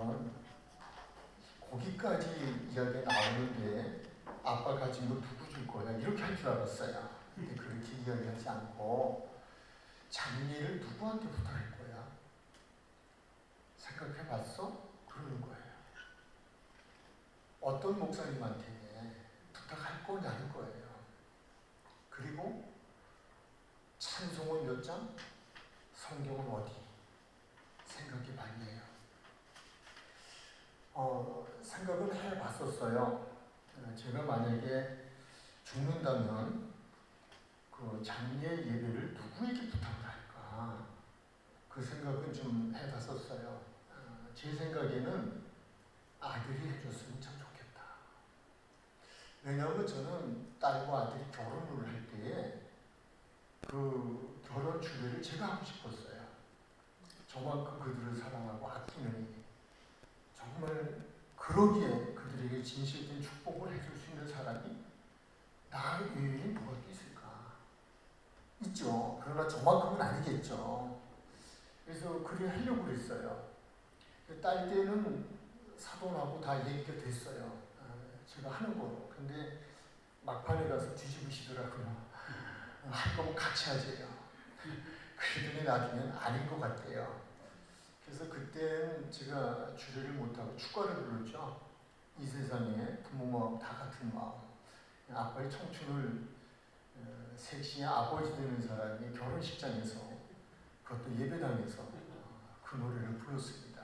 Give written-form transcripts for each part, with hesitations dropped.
보면 거기까지 이야기가 나오는데 아빠 가진 거 누구 줄 거야? 이렇게 할 줄 알았어요. 근데 그렇게 이야기하지 않고 장례를 누구한테 부탁할 거야? 생각해 봤어? 그러는 거예요. 어떤 목사님한테 부탁할 거냐는 거예요. 그리고 찬송은 몇 장? 성경은 어디? 생각해 봤네요. 생각은 해봤었어요. 제가 만약에 죽는다면 그 장례 예배를 누구에게 부탁을 할까? 그 생각은 좀 해봤었어요. 제 생각에는 아들이 해줬으면 참 좋겠다. 왜냐하면 저는 딸과 아들이 결혼을 할 때에 그 결혼 주례를 제가 하고 싶었어요. 저만큼 그들을 사랑하고 아끼는 정말 그러기에 그들에게 진실된 축복을 해줄 수 있는 사람이 나 외에 누가 있을까? 있죠. 그러나 저만큼은 아니겠죠. 그래서 그리 하려고 그랬어요. 딸 때는 사돈하고 다 얘기가 됐어요. 제가 하는 거로. 근데 막판에 가서 뒤집으시더라고요. 할 거면 같이 하재요. 그러더니 나중에는 아닌 것 같아요. 그래서 그때는 제가 주례를 못하고 축가를 불렀죠. 이 세상에 부모 마음 다 같은 마음. 아빠의 청춘을 섹시한 아버지 되는 사람이 결혼식장에서 그것도 예배당에서 그 노래를 불렀습니다.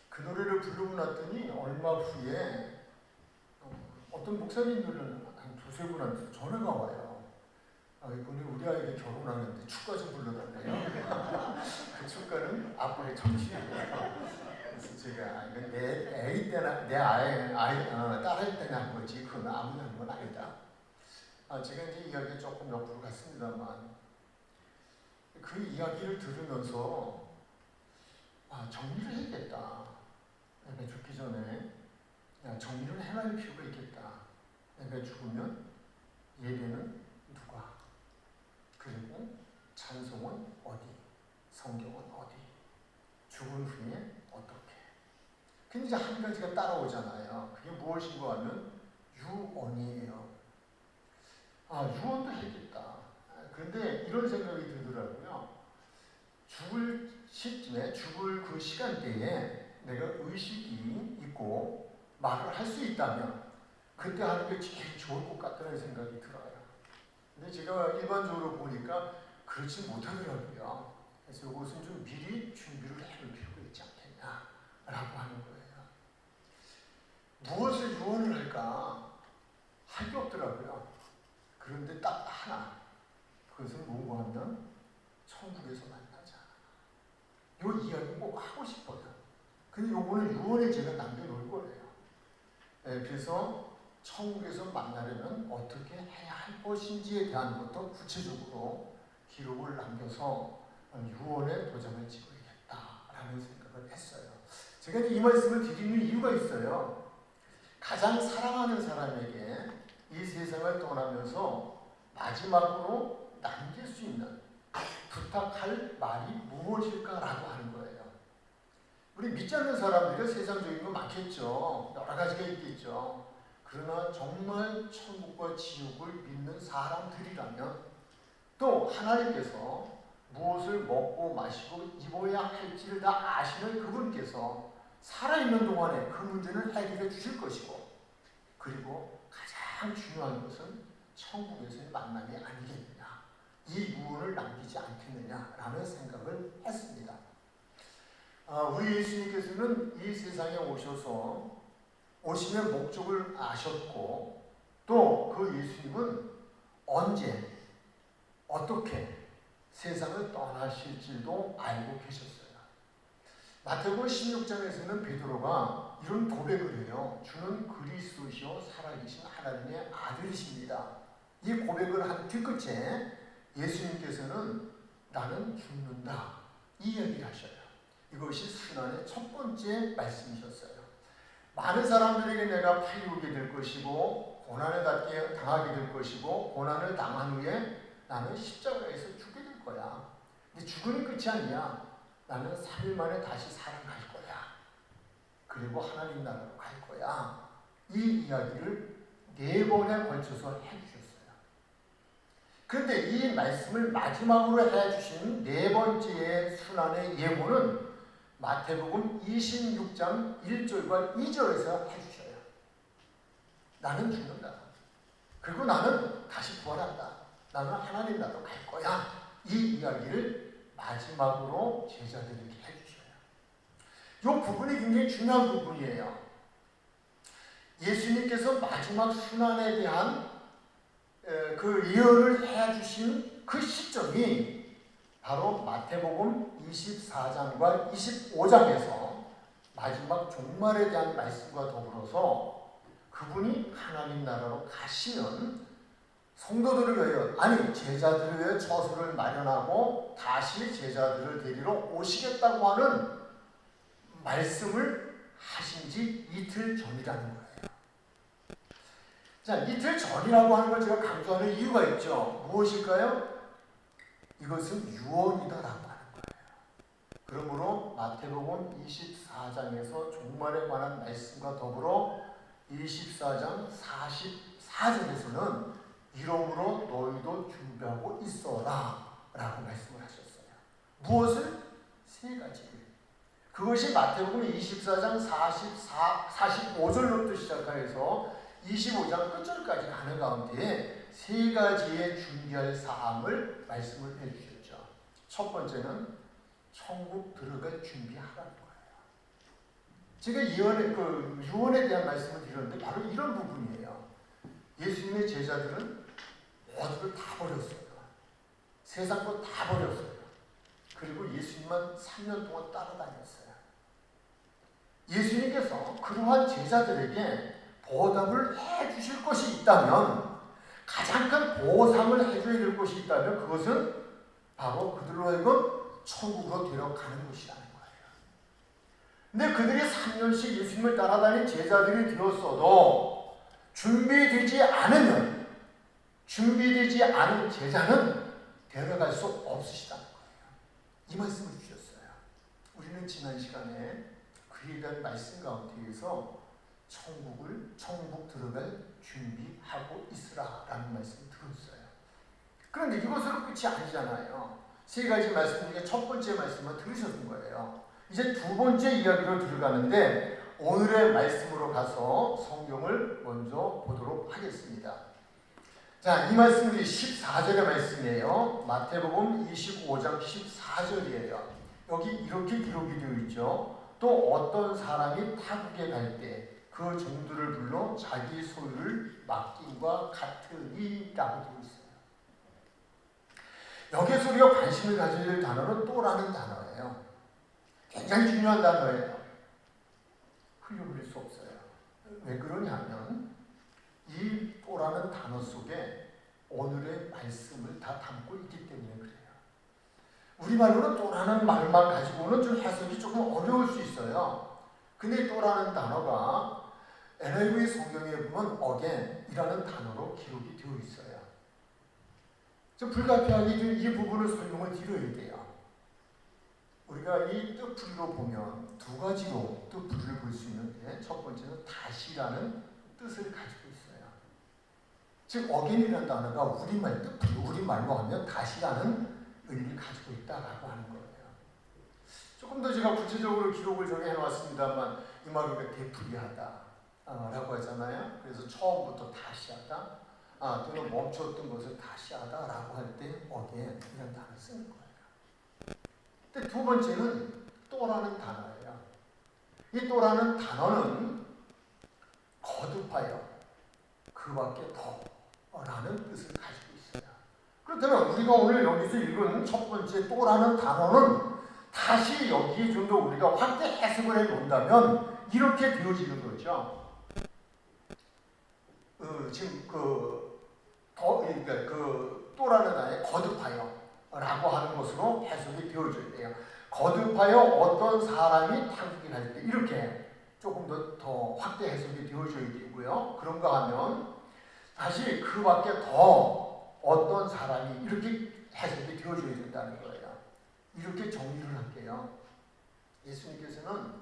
그 노래를 부르고 났더니 얼마 후에 어떤 목사님들은 한 두세 분한테 전화가 와요. 이분이 우리 아이들 결혼하는데 축가 좀 불러달래요. 그 축가는 아빠의 청춘이에요. 그래서 제가 이건 내 아이 때나 내 딸할 때나 한 거지 그건 아무나 한 건 아니다. 제가 이제 이야기가 조금 옆으로 갔습니다만 그 이야기를 들으면서 정리를 해야겠다. 내가 죽기 전에 정리를 해놔야 필요가 있겠다. 내가 죽으면 예배는 누가? 그리고 찬송은 어디? 성경은 어디? 죽은 후에 어떻게? 근데 이제 한 가지가 따라오잖아요. 그게 무엇인가 하면 유언이에요. 유언도 해야겠다. 그런데 이런 생각이 들더라고요. 죽을 시점에, 죽을 그 시간대에 내가 의식이 있고 말을 할 수 있다면 그때 하는 게 제일 좋을 것 같다는 생각이 들어요. 근데 제가 일반적으로 보니까 그렇지 못하더라고요. 그래서 이것은 좀 미리 준비를 해놓을 필요가 있지 않겠냐라고 하는 거예요. 무엇을 유언을 할까? 할 게 없더라고요. 그런데 딱 하나. 그것은 뭐고 하면 천국에서 만나자. 이 이야기 꼭 하고 싶어요. 근데 요거는 유언에 제가 남겨놓을 거예요. 그래서 천국에서 만나려면 어떻게 해야 할 것인지에 대한 것도 구체적으로 기록을 남겨서 유언에 도장을 찍어야겠다라는 생각을 했어요. 제가 이 말씀을 드리는 이유가 있어요. 가장 사랑하는 사람에게 이 세상을 떠나면서 마지막으로 남길 수 있는 부탁할 말이 무엇일까라고 하는 거예요. 우리 믿지 않는 사람들이 세상적인 거 많겠죠. 여러 가지가 있겠죠. 그러나 정말 천국과 지옥을 믿는 사람들이라면 또 하나님께서 무엇을 먹고 마시고 입어야 할지를 다 아시는 그분께서 살아있는 동안에 그 문제는 해결해 주실 것이고 그리고 가장 중요한 것은 천국에서의 만남이 아니겠느냐. 이 유언을 남기지 않겠느냐라는 생각을 했습니다. 우리 예수님께서는 이 세상에 오심의 목적을 아셨고 또 그 예수님은 언제 어떻게 세상을 떠나실지도 알고 계셨어요. 마태복음 16장에서는 베드로가 이런 고백을 해요. 주는 그리스도시요 살아계신 하나님의 아들이십니다. 이 고백을 한 뒤끝에 예수님께서는 나는 죽는다. 이 얘기를 하셔요. 이것이 순환의 첫 번째 말씀이셨어요. 많은 사람들에게 내가 팔리게 될 것이고 고난을 당하게 될 것이고 고난을 당한 후에 나는 십자가에서 죽게 될 거야. 근데 죽음이 끝이 아니야. 나는 3일 만에 다시 살아날 거야. 그리고 하나님 나라로 갈 거야. 이 이야기를 4번에 걸쳐서 해주셨어요. 그런데 이 말씀을 마지막으로 해주신 4번째의 순환의 예고는 마태복음 26장 1절과 2절에서 해주셔요. 나는 죽는다. 그리고 나는 다시 부활한다. 나는 하나님 나라로 갈 거야. 이 이야기를 마지막으로 제자들에게 해주셔요. 이 부분이 굉장히 중요한 부분이에요. 예수님께서 마지막 순환에 대한 그 예언을 해주신 그 시점이 바로 마태복음 24장과 25장에서 마지막 종말에 대한 말씀과 더불어서 그분이 하나님 나라로 가시면 성도들을 위하여, 아니 제자들을 위하여 처소를 마련하고 다시 제자들을 데리러 오시겠다고 하는 말씀을 하신 지 이틀 전이라는 거예요. 자, 이틀 전이라고 하는 걸 제가 강조하는 이유가 있죠. 무엇일까요? 이것은 유언이다라고 하는 거예요. 그러므로 마태복음 24장에서 종말에 관한 말씀과 더불어 24장 44절에서는 이러므로 너희도 준비하고 있어라 라고 말씀을 하셨어요. 무엇을? 3가지. 그것이 마태복음 24장 45절로부터 시작해서 25장 끝절까지 가는 가운데 3가지의 준비할 사항을 말씀을 해주셨죠. 첫 번째는 천국 들어갈 준비하라는 거예요. 제가 유언에 대한 말씀을 드렸는데 바로 이런 부분이에요. 예수님의 제자들은 모두를 다 버렸어요. 세상 것 다 버렸어요. 그리고 예수님만 3년 동안 따라다녔어요. 예수님께서 그러한 제자들에게 보답을 해주실 것이 있다면, 가장 큰 보상을 해줘야 될 것이 있다면 그것은 바로 그들로 하여금 천국으로 데려가는 것이라는 거예요. 근데 그들이 3년씩 예수님을 따라다닌 제자들이 되었어도 준비되지 않은 제자는 데려갈 수 없으시다는 거예요. 이 말씀을 주셨어요. 우리는 지난 시간에 그에 대한 말씀 가운데에서 천국 들어갈 준비하고 있으라 라는 말씀을 들었어요. 그런데 이것으로 끝이 아니잖아요. 3가지 말씀 중에 첫 번째 말씀만 들으셨던 거예요. 이제 2번째 이야기로 들어가는데 오늘의 말씀으로 가서 성경을 먼저 보도록 하겠습니다. 자, 이 말씀이 14절의 말씀이에요. 마태복음 25장 14절이에요. 여기 이렇게 기록이 되어 있죠. 또 어떤 사람이 타국에 갈 때 그 종들을 불러 자기 소유를 맡김과 같으니라고 되어 있어요. 여기서 우리가 관심을 가져야 될 단어는 또라는 단어예요. 굉장히 중요한 단어예요. 흘려버릴 수 없어요. 왜 그러냐면 이 또라는 단어 속에 오늘의 말씀을 다 담고 있기 때문에 그래요. 우리말로는 또라는 말만 가지고는 좀 해석이 조금 어려울 수 있어요. 근데 또라는 단어가 NIV 성경에 보면 again이라는 단어로 기록이 되어 있어요. 좀 불가피하게 이 부분을 설명을 드려야 돼요. 우리가 이 뜻풀이로 보면 2가지로 뜻풀이를 볼 수 있는데, 첫 번째는 다시라는 뜻을 가지고 있어요. 즉 again이라는 단어가 우리말로 하면 다시라는 의미를 가지고 있다라고 하는 거예요. 조금 더 제가 구체적으로 기록을 저기 해놨습니다만, 이 말은 되풀이하다 라고 하잖아요. 그래서 처음부터 다시 하다, 또는 멈췄던 것을 다시 하다 라고 할 때 again 이런 단어를 쓰는 거예요. 근데 2번째는 또라는 단어예요. 이 또라는 단어는 거듭하여, 그 밖에 더 라는 뜻을 가지고 있어요. 그렇다면 우리가 오늘 여기서 읽은 첫 번째 또라는 단어는 다시 여기에 좀 더 우리가 확대 해석을 해본다면 이렇게 되어지는 거죠. 지금 그 또라는 단어에 거듭하여 라고 하는 것으로 해석이 되어져야 돼요. 거듭하여 어떤 사람이 타국에 갈 때, 이렇게 조금 더 확대 해석이 되어져야 되고요. 그런가 하면 다시 그 밖에 더 어떤 사람이, 이렇게 해석이 되어져야 된다는 거예요. 이렇게 정리를 할게요. 예수님께서는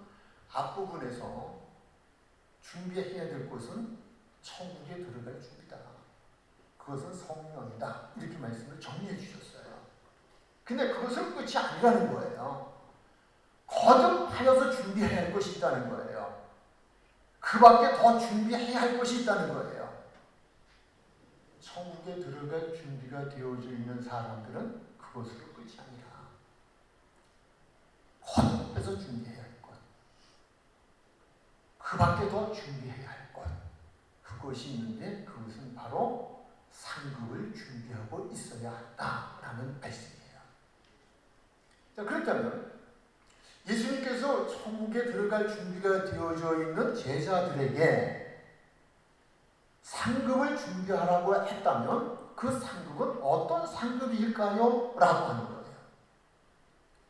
앞부분에서 준비해야 될 것은 천국에 들어갈 준비다. 그것은 성령이다. 이렇게 말씀을 정리해 주셨어요. 근데 그것은 끝이 아니라는 거예요. 거듭하여서 준비해야 할 것이 있다는 거예요. 그 밖에 더 준비해야 할 것이 있다는 거예요. 천국에 들어갈 준비가 되어져 있는 사람들은 그것으로 끝이 아니라 거듭해서 준비해야 할 것, 그 밖에 더 준비해야 할 것, 그것이 있는데 그것은 바로 상급을 준비하고 있어야 한다라는 말씀이에요. 자, 그렇다면 예수님께서 천국에 들어갈 준비가 되어져 있는 제자들에게 상급을 준비하라고 했다면 그 상급은 어떤 상급일까요? 라고 하는 거예요.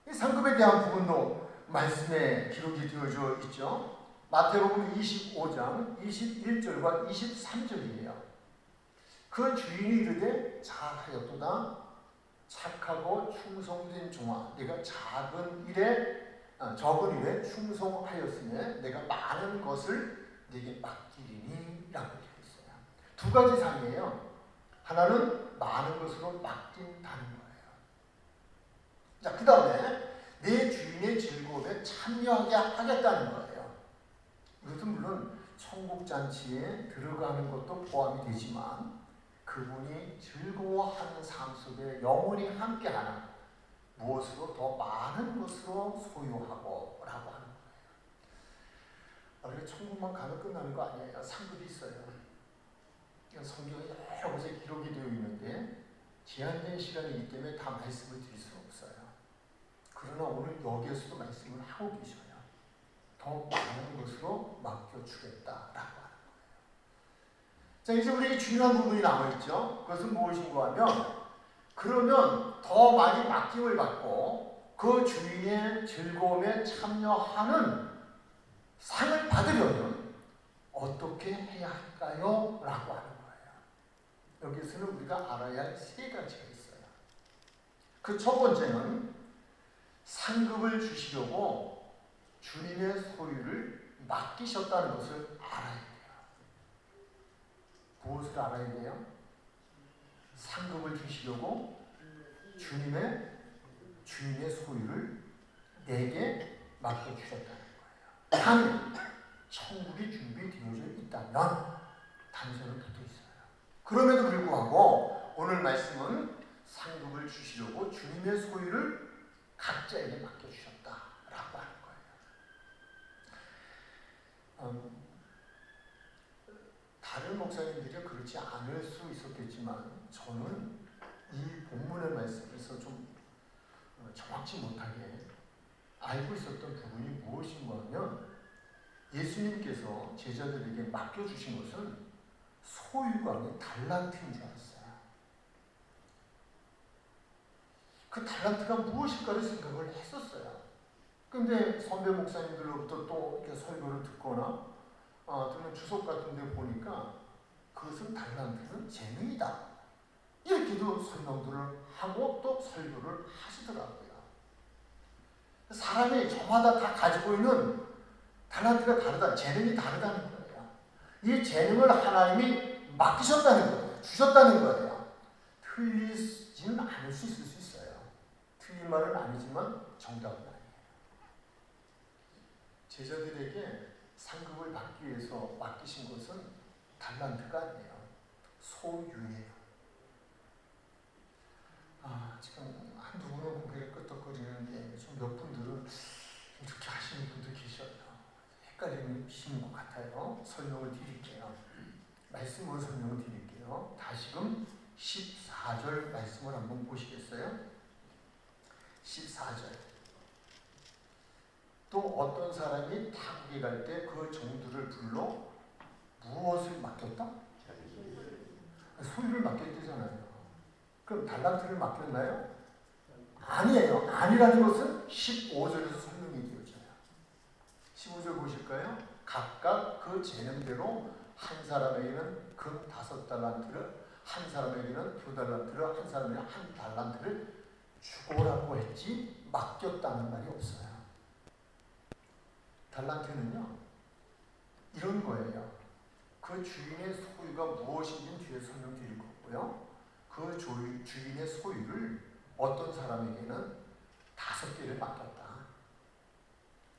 이 상급에 대한 부분도 말씀에 기록이 되어져 있죠. 마태복음 25장 21절과 23절이에요. 그 주인이 이르되 잘하였도다. 착하고 충성된 종아, 내가 적은 일에 충성하였으니 내가 많은 것을 네게 맡기리니 라고 되어 있어요. 두 가지 상이에요. 하나는 많은 것으로 맡긴다는 거예요. 자, 그 다음에 내 주인의 즐거움에 참여하게 하겠다는 거예요. 이것은 물론 천국잔치에 들어가는 것도 포함이 되지만 그분이 즐거워하는 삶 속에 영원히 함께하는 무엇으로 더 많은 것으로 소유하고 라고 하는 거예요. 우리가 천국만 가면 끝나는 거 아니에요. 상급이 있어요. 성경에 여러 곳에 기록이 되어 있는데 제한된 시간이기 때문에 다 말씀을 드릴 수는 없어요. 그러나 오늘 여기에서도 말씀을 하고 계셔요. 더 많은 것으로 맡겨주겠다라고 하는 거예요. 자, 이제 우리에게 중요한 부분이 남아있죠. 그것은 무엇인가 하면 그러면 더 많이 맡김을 받고 그 주인의 즐거움에 참여하는 상을 받으려면 어떻게 해야 할까요? 라고 하는 거예요. 여기서는 우리가 알아야 할 세 가지가 있어요. 그 첫 번째는 상급을 주시려고 주님의 소유를 맡기셨다는 것을 알아야 돼요. 무엇을 알아야 돼요? 상급을 주시려고 주님의 소유를 내게 맡겨주셨다는 거예요. 단, 천국이 준비되어져 있다면 단서는 붙어 있어요. 그럼에도 불구하고 오늘 말씀은 상급을 주시려고 주님의 소유를 각자에게 맡겨주셨다라고 하는 거예요. 다른 목사님들이 그렇지 않을 수 있었겠지만 저는 이 본문의 말씀에서 좀 정확치 못하게 알고 있었던 부분이 무엇인가 하면 예수님께서 제자들에게 맡겨주신 것은 소유가 아닌 달란트인 줄 알았어요. 그 달란트가 무엇일까를 생각을 했었어요. 근데 선배 목사님들로부터 또 이렇게 설교를 듣거나 또는 주석 같은 데 보니까 그것은 달란트는 재능이다. 이렇게도 설명들을 하고 또 설교를 하시더라고요. 사람이 저마다 다 가지고 있는 달란트가 다르다, 재능이 다르다는 거예요. 이 재능을 하나님이 맡기셨다는 거예요. 주셨다는 거예요. 틀리지는 않을 수 있을 수 있어요. 틀린 말은 아니지만 정답은 아니에요. 제자들에게 상급을 받기 위해서 맡기신 것은 달란트가 아니에요. 소유예요. 지금 한두 분은 고개를 끄덕거리는데 몇 분들은 이렇게 하시는 분도 계셔요. 헷갈리시는 것 같아요. 설명을 드릴게요. 말씀으로 설명을 드릴게요. 다시금 14절 말씀을 한번 보시겠어요? 14절. 또 어떤 사람이 타국에 갈 때 그 종들을 불러 무엇을 맡겼다? 소유를 맡겼대잖아요. 그럼 달란트를 맡겼나요? 아니에요. 아니라는 것은 15절에서 설명이 되어져요. 15절 보실까요? 각각 그 재능대로 한 사람에게는 금 5달란트를, 한 사람에게는 2달란트를, 한 사람에게는 1달란트를 주고라고 했지 맡겼다는 말이 없어요. 달란트는요, 이런 거예요. 그 주인의 소유가 무엇인지 뒤에 설명드릴 거고요. 그 주인의 소유를 어떤 사람에게는 5개를 맡겼다.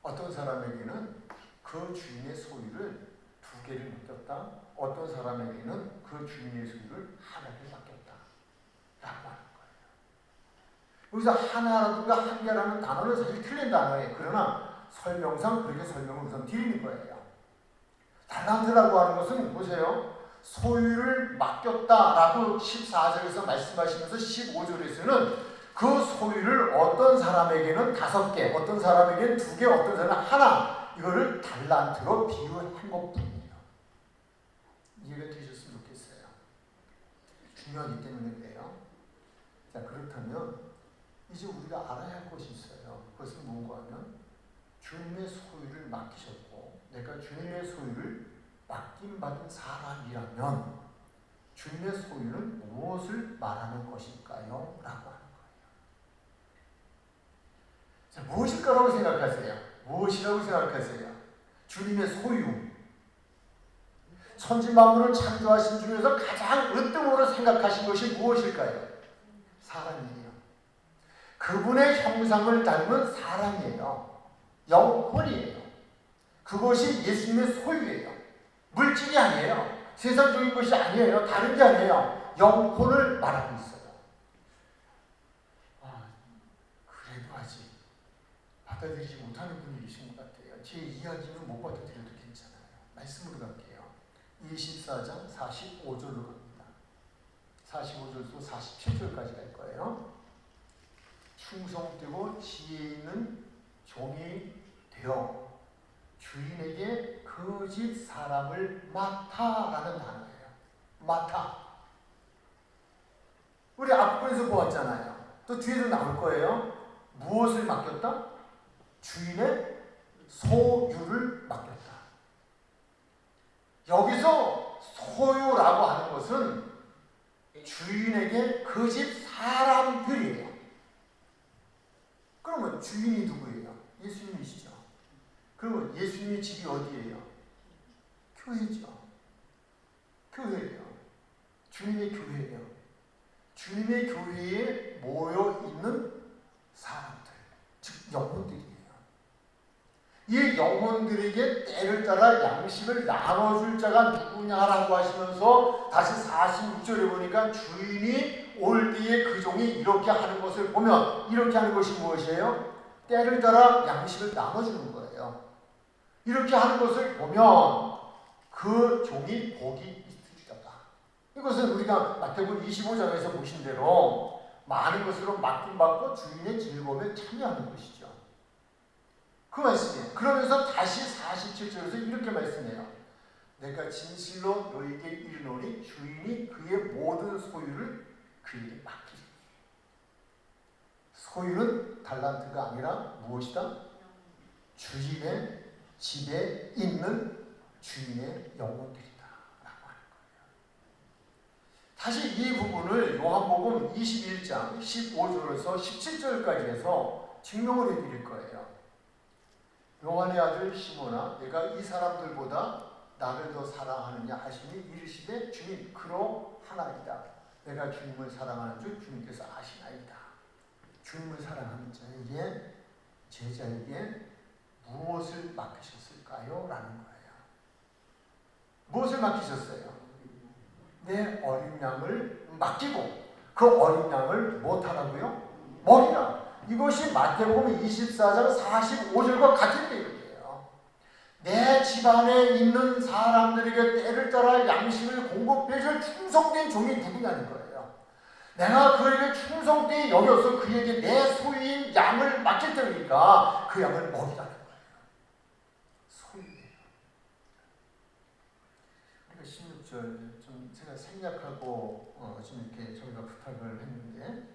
어떤 사람에게는 그 주인의 소유를 2개를 맡겼다. 어떤 사람에게는 그 주인의 소유를 1개를 맡겼다. 라고 하는 거예요. 여기서 하나라든가 1개라는 단어는 사실 틀린 단어예요. 그러나 설명상 그렇게 설명을 우선 드리는 거예요. 달란트라고 하는 것은 보세요. 소유를 맡겼다라고 14절에서 말씀하시면서 15절에서는 그 소유를 어떤 사람에게는 5개, 어떤 사람에게는 2개, 어떤 사람은 1, 이거를 달란트로 비유한 것뿐이에요. 이해가 되셨으면 좋겠어요. 중요하기 때문에 그래요. 자, 그렇다면 이제 우리가 알아야 할 것이 있어요. 그것은 뭔가 하면 주님의 소유를 맡기셨고 내가 주님의 소유를 맡김받은 사람이라면 주님의 소유는 무엇을 말하는 것일까요? 라고 하는 거예요. 자, 무엇일까라고 생각하세요? 무엇이라고 생각하세요? 주님의 소유. 천지만물을 창조하신 중에서 가장 으뜸으로 생각하신 것이 무엇일까요? 사람이에요. 그분의 형상을 닮은 사람이에요. 영혼이에요. 그것이 예수님의 소유예요. 물질이 아니에요. 세상적인 것이 아니에요. 다른 게 아니에요. 영혼을 말하고 있어요. 그래도 아직 받아들이지 못하는 분이 계신 것 같아요. 제 이야기는 못 받아들여도 괜찮아요. 말씀으로 갈게요. 24장 45절로 갑니다. 45절부터 47절까지 갈 거예요. 충성되고 지혜 있는 종이 되어 주인에게 그 집 사람을 맡아라는 단어예요. 맡아. 우리 앞부분에서 보았잖아요. 또 뒤에도 나올 거예요. 무엇을 맡겼다? 주인의 소유를 맡겼다. 여기서 소유라고 하는 것은 주인에게 그 집 사람들이에요. 그러면 주인이 누구예요? 예수님이시죠. 그러면 예수님의 집이 어디예요? 교회죠. 교회예요. 주님의 교회예요. 주님의 교회에 모여 있는 사람들, 즉 영혼들이에요. 이 영혼들에게 때를 따라 양식을 나눠줄 자가 누구냐라고 하시면서 다시 46절에 보니까 주인이 올 때에 그 종이 이렇게 하는 것을 보면 이렇게 하는 것이 무엇이에요? 때를 따라 양식을 나눠주는 거예요. 이렇게 하는 것을 보면 그 종이 복이 있으리로다. 이것은 우리가 마태복음 25장에서 보신 대로 많은 것으로 맡김받고 주인의 즐거움에 참여하는 것이죠. 그 말씀이에요. 그러면서 다시 47절에서 이렇게 말씀해요. 내가 진실로 너에게 이르노니 주인이 그의 모든 소유를 그에게 맡기리니. 소유는 달란트가 아니라 무엇이다? 주인의 집에 있는 주인의 영혼들이다 라고 하는 거예요. 다시 이 부분을 요한복음 21장 15절에서 17절까지 해서 증명을 해드릴 거예요. 요한의 아들 시몬아 내가 이 사람들보다 나를 더 사랑하느냐 하시니 이르시되 주님 그로 하나이다. 내가 주님을 사랑하는 줄 주님께서 아시나이다. 주님을 사랑하는 자에게 제자에게 무엇을 맡기셨을까요? 라는 거예요. 무엇을 맡기셨어요? 내 어린 양을 맡기고 그 어린 양을 못하라고요? 먹이라. 이것이 마태복음 24장 45절과 같은 내용이에요. 내 집안에 있는 사람들에게 때를 따라 양식을 공급해줄 충성된 종이 누구냐는 거예요. 내가 그에게 충성되이 여겨서 그에게 내 소유인 양을 맡길 테니까 그 양을 먹이라는 거예요. 소유예요. 그러니까 16절 좀 제가 생략하고 좀 이렇게 저희가 부탁을 했는데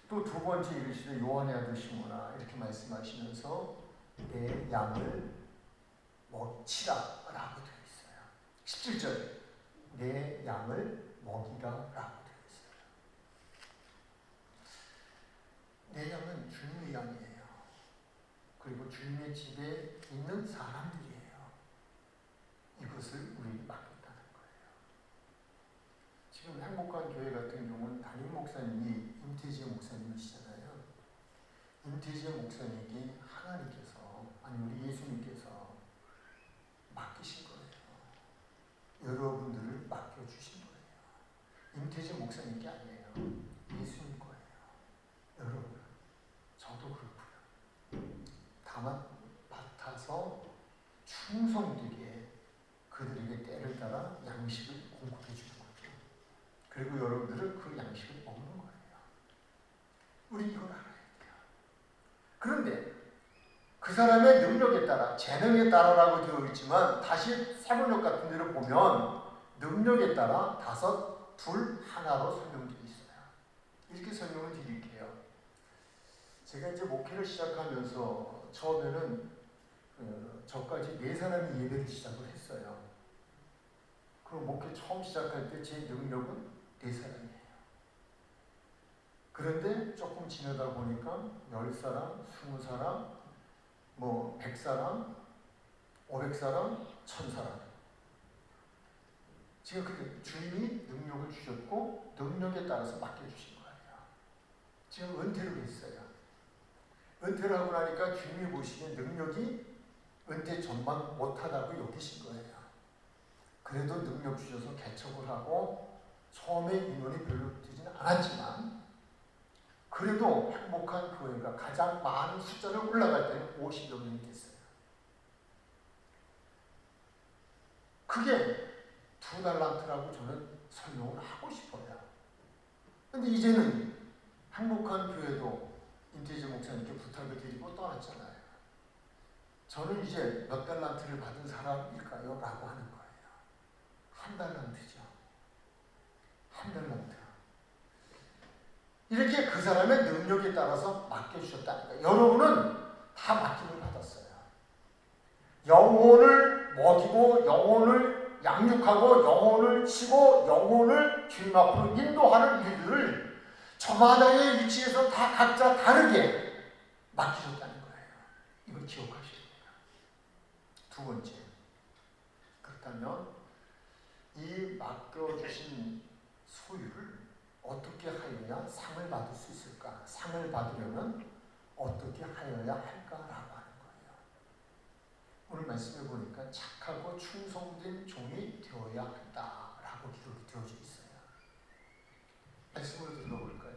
또 두 번째 이르시되 요한의 아들 시몬아 이렇게 말씀하시면서 내 양을 먹치라 라고 되어 있어요. 17절 내 양을 먹이라 라고 되어 있어요. 내 양은 주님의 양이에요. 그리고 주님의 집에 있는 사람들이에요. 이것을 우리에게 맡겼다는 거예요. 지금 행복한 교회 같은 경우는 담임 목사님이 임태재 목사님이시잖아요. 임태재 목사님에게 하나님께서, 아니 우리 예수님께서 맡기신 거예요. 여러분들을 맡겨주신 거예요. 임태재 목사님 게 아니에요. 예수님 거예요. 여러분, 저도 그렇고요. 다만 맡아서 충성되게 그들에게 때를 따라 양식을 공급해 주는 거죠. 그리고 여러분들은 그 양식을 먹는 거예요. 우리 이걸 알아야 돼요. 그런데 그 사람의 능력에 따라, 재능에 따라라고 되어 있지만 다시 사번역 같은 데를 보면 능력에 따라 5, 2, 1로 설명되어 있어요. 이렇게 설명을 드릴게요. 제가 이제 목회를 시작하면서 처음에는 저까지 4사람이 예배를 시작을 했어요. 그 목회 처음 시작할 때 제 능력은 4사람이에요. 그런데 조금 지나다 보니까 10사람, 20사람, 100사람, 500사람, 1000사람. 지금 그게 주님이 능력을 주셨고 능력에 따라서 맡겨주신 거예요. 지금 은퇴를 했어요. 은퇴를 하고 나니까 주님이 보시기에 능력이 은퇴 전만 못하다고 여기신 거예요. 그래도 능력 주셔서 개척을 하고 처음에 인원이 별로 되지는 않았지만 그래도 행복한 교회가 가장 많은 숫자로 올라갈 때는 50여 명이 됐어요. 그게 2달란트라고 저는 설명을 하고 싶어요. 근데 이제는 행복한 교회도 임태재 목사님께 부탁을 드리고 떠났잖아요. 저는 이제 몇 달란트를 받은 사람일까요? 라고 하는 거예요. 1달란트죠. 1달란트. 이렇게 그 사람의 능력에 따라서 맡겨주셨다는 거예요. 여러분은 다 맡김을 받았어요. 영혼을 먹이고 영혼을 양육하고 영혼을 치고 영혼을 주님 앞으로 인도하는 일들을 저마다의 위치에서 다 각자 다르게 맡기셨다는 거예요. 이걸 기억하셔야 돼요. 두 번째, 그렇다면 이 맡겨주신 소유를 어떻게 하여야 상을 받을 수 있을까? 상을 받으려면 어떻게 하여야 할까라고 하는 거예요. 오늘 말씀을 보니까 착하고 충성된 종이 되어야 한다라고 기록이 되어져 있어요. 말씀으로 들어볼까요?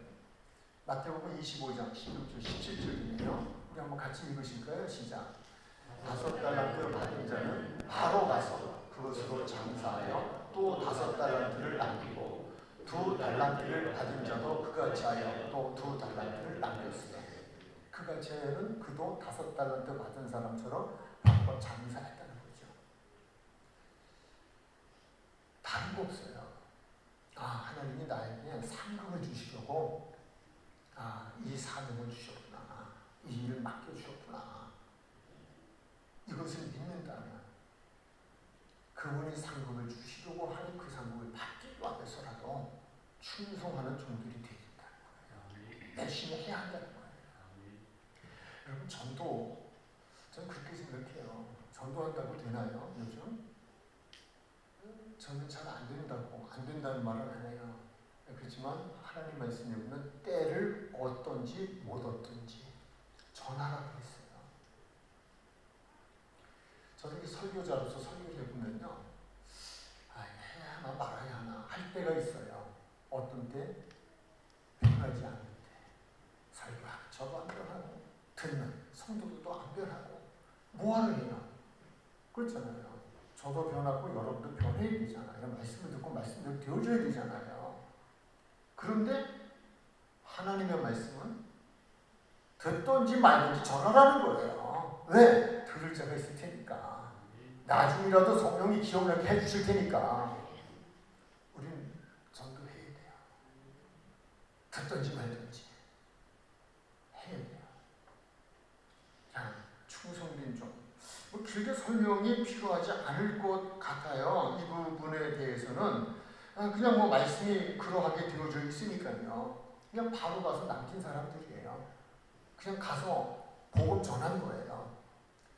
마태복음 25장 16절 17절이네요. 우리 한번 같이 읽으실까요? 시작. 5달란트 받은 자는 바로 가서 그것으로 장사하여 또 5달란트를 남기고 2달란트를 받은 자도 그같이 하여 또 2달란트를 남겼으되 그같이 하여는 그도 5달란트 받은 사람처럼 한번 장사했다는 거죠. 다른 거 없어요. 하나님이 나에게 상급을 주시려고 이 사명을 주셨구나. 이 일을 맡겨주셨구나. 이것을 믿는다면 그분이 상급을 주시려고 하는 그 상급을 받기 위해서라도 충성하는 종들이 되야 된다는 거예요. 열심히 해야 한다는 거예요. 여러분 전도, 저는 그렇게 생각해요. 전도한다고 되나요? 요즘? 저는 잘 안 된다고, 안 된다는 말은 안 해요. 그렇지만 하나님 말씀에 보면 때를 얻든지 못 얻든지 전하라고 했어요. 저는 설교자로서 설교를 해보면요, 해야 하나 말아야 하나 할 때가 있어요. 어떤 때? 변하지 않을 때. 설교하고 저도 안 변하고 듣는 성도들도 안 변하고 뭐하러 해요? 그렇잖아요. 저도 변하고 여러분도 변해야 되잖아요. 말씀을 듣고 말씀을 되어줘야 되잖아요. 그런데 하나님의 말씀은 듣든지 말든지 전하라는 거예요. 왜? 들을 자가 있을 테니까. 나중이라도 성령이 기억나게 해주실 테니까. 우리는 전도해야 돼요. 듣든지 말든지 해야 돼요. 충성된 종. 길게 설명이 필요하지 않을 것 같아요. 이 부분에 대해서는 그냥 말씀이 그러하게 되어져 있으니까요. 그냥 바로 가서 남긴 사람들이에요. 그냥 가서 복음 전한 거예요.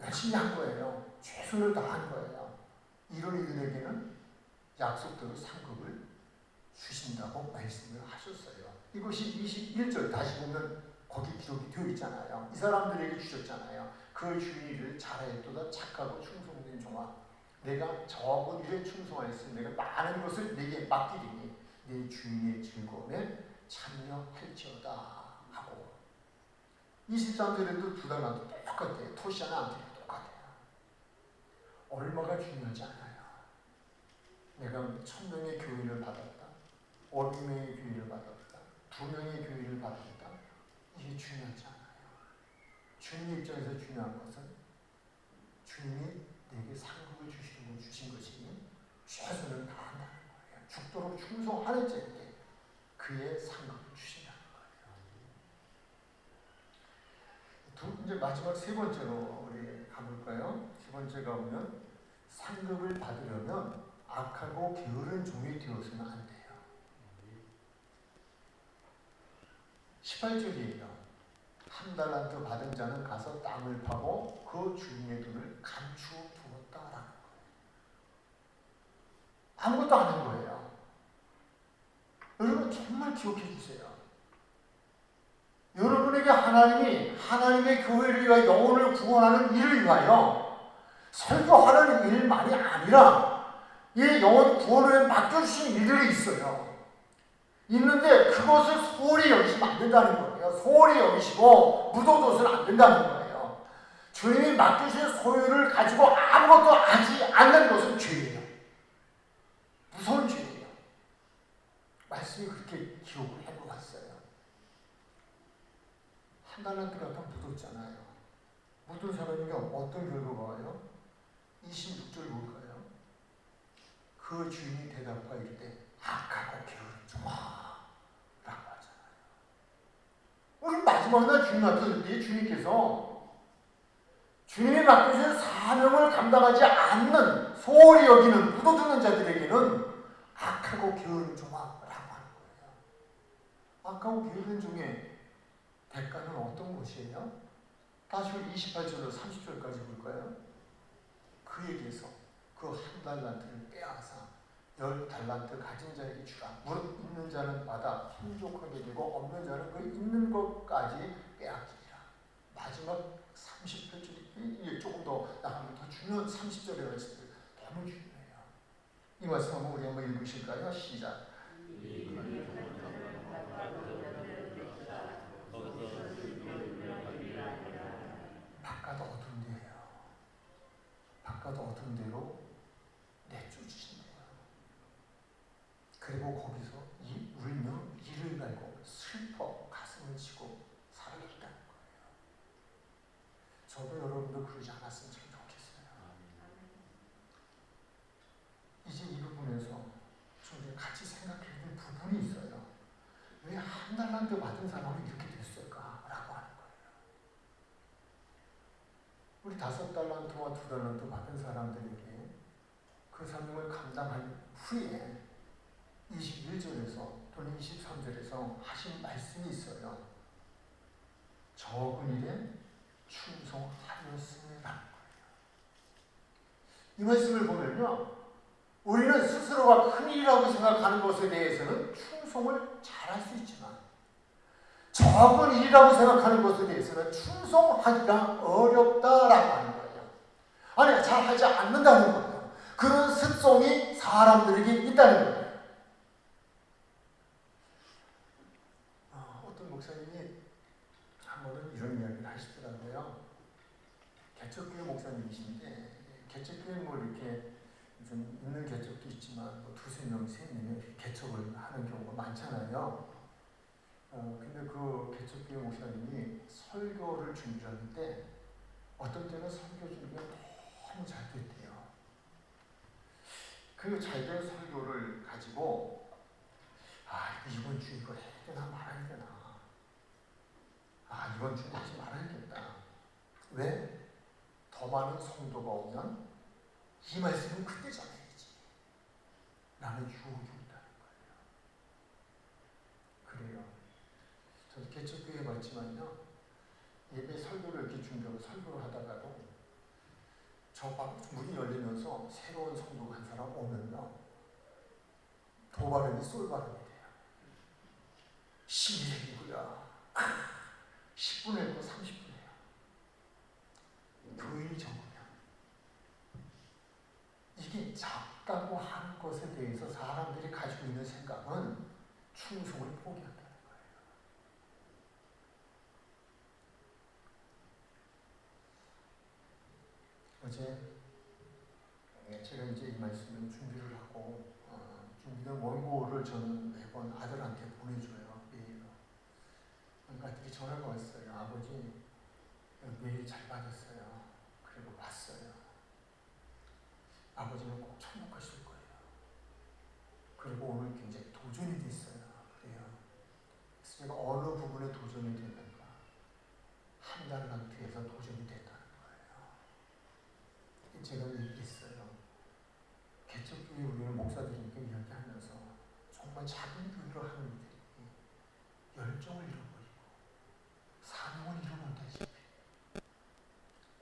열심히 한 거예요. 최선을 다한 거예요. 이런 이들에게는 약속대로 상급을 주신다고 말씀을 하셨어요. 이것이 21절 다시 보면 거기 기록이 되어 있잖아요. 이 사람들에게 주셨잖아요. 그 주인을 잘하였도다 착하고 충성된 종아, 내가 적은 일에 충성하였으니 내가 많은 것을 내게 맡기리니 내 주인의 즐거움에 참여할지어다 하고, 23절에도 두 달란트 똑같아요. 토시아나 안티도 똑같아요. 얼마가 중요하지 않아요. 내가 1000명의 교인을 받았다, 500명의 교인을 받았다, 2명의 교인을 받았다, 이게 중요하지 않아요. 주님 입장에서 중요한 것은 주님이 내게 상급을 주신 것이니 최선을 다한다는 거예요. 죽도록 충성하는 자에게 그의 상급을 주신다는 거예요. 이제 마지막 세 번째로 우리 가볼까요? 세 번째가 보면 상급을 받으려면 악하고 게으른 종이 되어서는 안 돼요. 18절이에요. 한 달란트 받은 자는 가서 땅을 파고 그 주인의 돈을 감추어 두었다라는 거예요. 아무것도 안 한 거예요. 여러분 정말 기억해 주세요. 여러분에게 하나님의 교회를 위하여 영혼을 구원하는 일을 위하여 설교하는 일만이 아니라 이 영혼 구원을 맡겨주신 일들이 있어요. 있는데 그것을 소홀히 여기시면 안 된다는 거예요. 소홀히 여기시고 묻어둬서는 안 된다는 거예요. 주님이 맡기신 소유를 가지고 아무것도 하지 않는 것은 죄예요. 무서운 죄예요. 말씀이 그렇게 기록을 해놓았어요. 한 달란트 갖다 묻었잖아요. 묻은 사람에게 어떤 결과가 와요? 26절 볼까요? 그 주인이 대답하여 이르되 악하고 게으른 종아 라고 하잖아요. 우리 마지막 날 주님 앞에 때 주님께서 주님이 맡기신 사명을 감당하지 않는 소홀히 여기는 묻어두는 자들에게는 악하고 게으른 종아라고 하는 거예요. 악하고 게으른 종의 대가는 어떤 것이에요? 다시 우리 28절로 30절까지 볼까요? 그에게서 그 한 달란트를 빼앗아 10달란트 가진 자에게 주라. 무릇 있는 자는 받아 풍족하게 되고 없는 자는 그 있는 것까지 빼앗기리라. 마지막 30절이 조금 더 나가면 더 중요한 30절의 말씀들 너무 중요해요. 이 말씀 한번 우리 한번 읽으실까요? 시작. 바깥 어두운 데예요. 바깥 어두운 데로 내쫓으신대요. 그리고 거기서 울며 이를 갈고 슬퍼 가슴을 치고 살아있다는 거예요. 저도 여러분도 그러지 않았으면 참 좋겠어요. 이제 이 부분에서 좀 같이 생각해야 될 부분이 있어요. 왜 한 달란트 받은 사람은 이렇게 됐을까라고 하는 거예요. 우리 5달란트와 2달란트 받은 사람들에게 그 사명을 감당한 후에 21절에서 또는 23절에서 하신 말씀이 있어요. 적은 일에 충성하였습니다. 이 말씀을 보면요, 우리는 스스로가 큰일이라고 생각하는 것에 대해서는 충성을 잘할 수 있지만 적은 일이라고 생각하는 것에 대해서는 충성하기가 어렵다라고 하는 거예요. 아니, 잘하지 않는다는 거예요. 그런 습성이 사람들에게 있다는 거예요. 어떤 목사님이 한 번은 이런 이야기를 하시더라고요. 개척교회 목사님이신데, 개척교회 뭐 이렇게 좀 있는 개척도 있지만 뭐 2-3명, 3명이 개척을 하는 경우가 많잖아요. 근데 그 개척교회 목사님이 설교를 준비하는데 어떤 때는 설교 준비가 너무 잘 됐대요. 그 잘된 설교를 가지고 이번 주에 이거 해야 되나 말아야 되나, 이번 주에 하지 말아야겠다. 왜? 더 많은 성도가 오면 이 말씀은 그때 전해야지 라는 유혹이 있다는 거예요. 그래요. 저도 개척교회 봤지만요, 예배 설교를 이렇게 준비하고 설교를 하다가도 저 문이 열리면서 새로운 성도가 한 사람 오면요, 도발음이 쏠발음이 돼요. 12세기구나. 10분 했고 30분 해요. 교인이 적으면 이게 작다고 하는 것에 대해서 사람들이 가지고 있는 생각은 충성을 포기한다는 거예요. 어제 제가 이제 이 말씀을 준비를 하고 준비된 원고를 저는 매번 아들한테 보내줘요. 메일로. 그러니까 아들이 전화가 왔어요. 아버지 메일 잘 받았어요. 그리고 봤어요. 아버지는 꼭 천국하실 거예요. 그리고 오늘 굉장히 도전이 됐어요. 그래요. 그래서 제가 어느 부분에 도전이 됐는가? 한 달란트에서 도전이 됐다는 거예요. 제가 얘기했어요. 개척교회 우리는 목사들이니까 이야기하면서 정말 작은 교회를 하는 이들이 열정을 잃어버리고 사명을 잃어버린다시피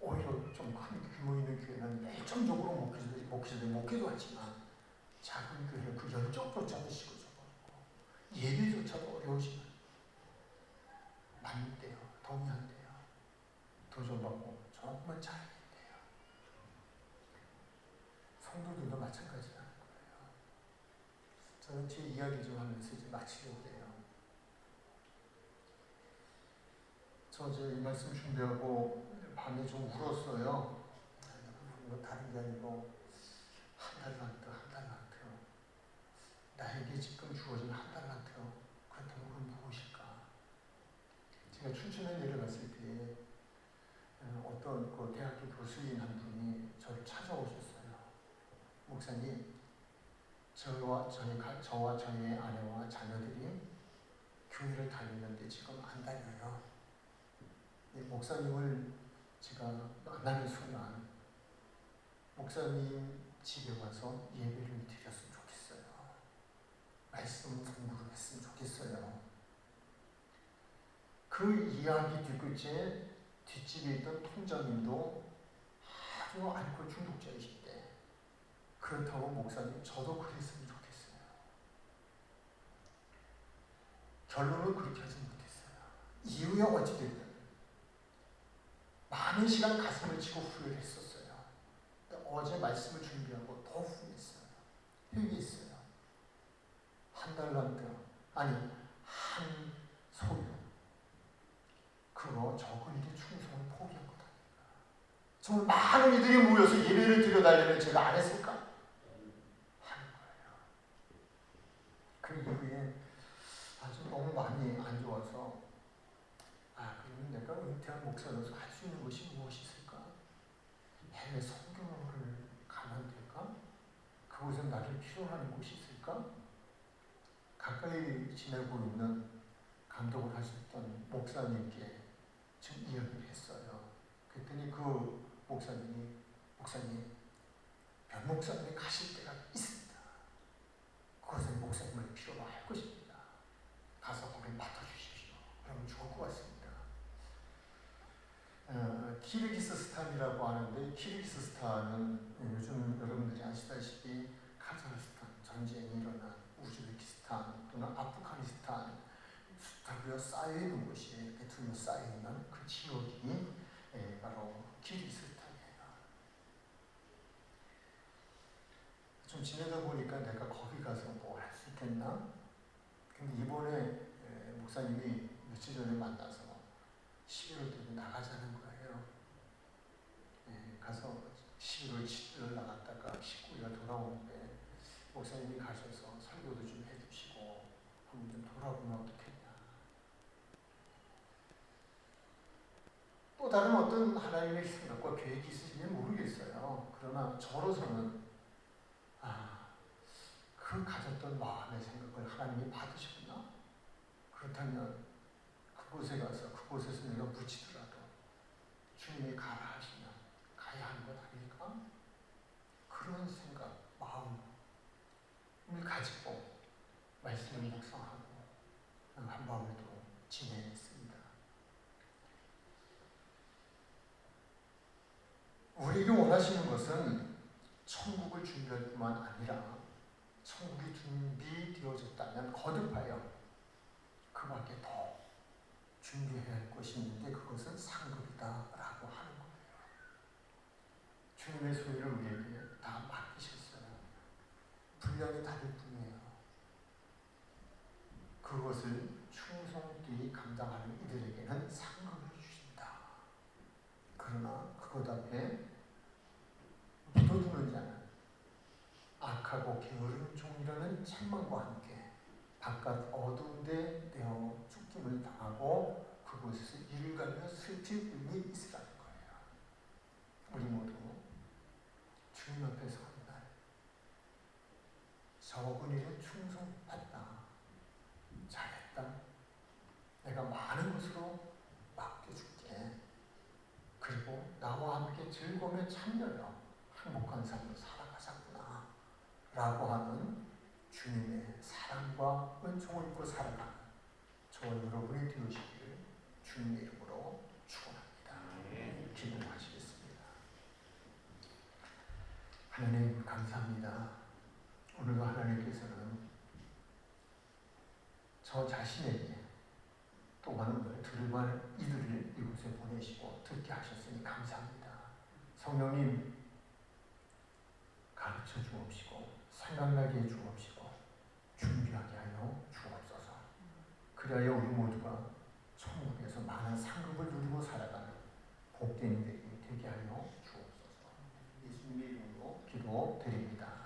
오히려 좀 큰 규모 있는 교회는 열정적으로 목회도 하지만 작은 교회는 그 열정조차도 식어져버리고 예배조차도 어려우시면 맞는데요. 동의한대요. 도전받고 정말 잘해야 돼요. 성도들도 마찬가지라는 거예요. 저는 제 이야기 좀 하면서 이제 마치려고 해요. 저 이제 이 말씀 준비하고 밤에 좀 울었어요. 뭐 다른 게 아니고 한 달란트, 한 달란트. 나에게 지금 주어진 한 달란트. 그렇다면 그건 무엇일까? 제가 춘천에 내려갔을 때 어떤 그 대학교 교수인 한 분이 저를 찾아오셨어요. 목사님, 저와 저의 아내와 자녀들이 교회를 다니는데 지금 안 다녀요. 목사님을 제가 만나는 순간 목사님 집에 와서 예배를 드렸으면 좋겠어요. 말씀 공부를 했으면 좋겠어요. 그 이야기 뒤끝에 뒷집에 있던 통장님도 아주 알코올 중독자이신데 그렇다고 목사님 저도 그랬으면 좋겠어요. 결론은 그렇게 하지 못했어요. 이유야 어찌됐든 많은 시간 가슴을 치고 후회를 했었어요. 어제 말씀을 준비하고 더 후회했어요. 회개했어요. 한 달란트, 아니 한 소유, 그거 적은 일에 충성을 포기한 거다. 정말 많은 이들이 모여서 예배를 드려달라면 제가 안 했을까? 하는 거예요. 그 이후에 아주 너무 많이 안 좋아서 그러면 내가 은퇴한 목사로서 할 수 있는 것이 무엇이 있을까? 해외 선교를 가면 될까? 그곳에 나를 필요하는 곳이 있을까? 가까이 지내고 있는 감독을 하셨던 목사님께 지금 이야기를 했어요. 그랬더니 그 목사님, 변 목사님이 가실 때가 있습니다. 그것은 목사님을 필요로 할 것입니다. 가서 거기 맡아주십시오. 그러면 좋을 것 같습니다. 키르기스스탄이라고 하는데 키르기스스탄은 요즘 여러분들이 아시다시피 카자흐스탄 전쟁이 일어난 우즈베키스탄 또는 아프가니스탄 숫자가 쌓여있는 곳이 이렇게 둘러싸여있는 그 지역이 바로 키르기스스탄이에요. 좀 지내다 보니까 내가 거기 가서 뭐 할 수 있겠나? 근데 이번에 목사님이 며칠 전에 만나서 11월 때문에 나가자는 거예요. 가서 11월 7일 나갔다가 19일에 돌아오는데 목사님이 가셔서 설교도 좀 해주시고 한번 좀 돌아보면 어떻겠냐. 또 다른 어떤 하나님의 생각과 계획이 있으신지 모르겠어요. 그러나 저로서는 그 가졌던 마음의 생각을 하나님이 받으셨나? 그렇다면 그곳에 가서 그곳에서 내가 묻히더라도 주님이 가라 하시면 가야 하는 것 아닐까? 그런 생각, 마음을 가지고 말씀을 묵상하고 한밤에도 지내했습니다. 것은 천국을 준비할 뿐만 아니라 천국이 준비되어졌다면 거듭하여 그 밖에 더 준비해야 할 것이 있는데 그것은 상급이다라고 하는 거예요. 주님의 소유를 우리에게 다 맡기셨어요. 분량이 다를 뿐이에요. 그것을 충성되이 감당하는 이들에게는 상급을 주신다. 그러나 그것 앞에 묻어두는 자는 악하고 게으른 종이라는 책망과 함께 바깥 어두운 데 내어 쫓김을 당하고 그곳에서 이를 가며 슬피 울미 있으라는 거예요. 우리 모두 주님 앞에 서는 날 적은 일에 충성했다. 잘했다. 내가 많은 것으로 맡겨줄게. 그리고 나와 함께 즐거움에 참여하여 행복한 삶을 살아가자꾸나 라고 하는 주님의 사랑과 은총을 입고 살아가는 저와 여러분이 되시기를 주님의 이름으로 축원합니다. 기도하시겠습니다. 하나님 감사합니다. 오늘도 하나님께서는 저 자신에게 또한 오늘 들을 이들을 이곳에 보내시고 듣게 하셨으니 감사합니다. 성령님 가르쳐 주옵시고 생각나게 해 주옵시고 준비하게 하여 주옵소서. 그리하여 우리 모두가 천국에서 많은 상급을 누리고 살아가는 복된 이들이 되게 하여 주옵소서. 예수님의 이름으로 기도드립니다.